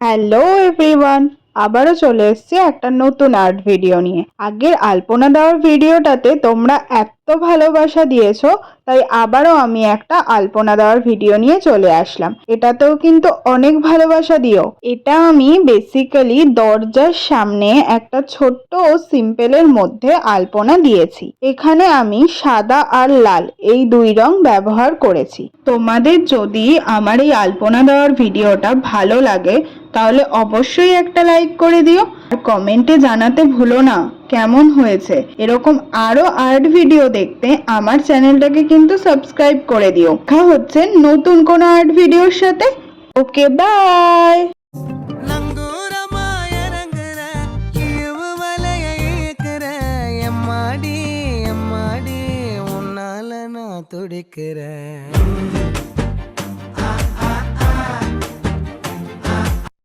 Hello everyone, আবারও চলে এসেছি একটা নতুন আর্ট ভিডিও নিয়ে। আগের আলপনা দেওয়ার ভিডিওটাতে তোমরা এত ভালোবাসা দিয়েছো, তাই আবারও আমি একটা আলপনা দেওয়ার ভিডিও নিয়ে চলে আসলাম। এটাতেও কিন্তু অনেক ভালোবাসা দিও। এটা আমি বেসিক্যালি দরজার সামনে একটা ছোট্ট ও সিম্পলের মধ্যে আলপনা দিয়েছি। এখানে আমি সাদা আর লাল এই দুই রং ব্যবহার করেছি। তোমাদের যদি আমার এই আলপনা দেওয়ার ভিডিওটা ভালো লাগে তাহলে অবশ্যই একটা লাইক করে দিও, আর কমেন্টে জানাতে ভুলো না কেমন হয়েছে। এরকম আরো আর্ট ভিডিও দেখতে আমার চ্যানেলটাকে কিন্তু সাবস্ক্রাইব করে দিও। দেখা হচ্ছে নতুন কোনো আর্ট ভিডিওর সাথে। ওকে, বাই। துடிக்கிற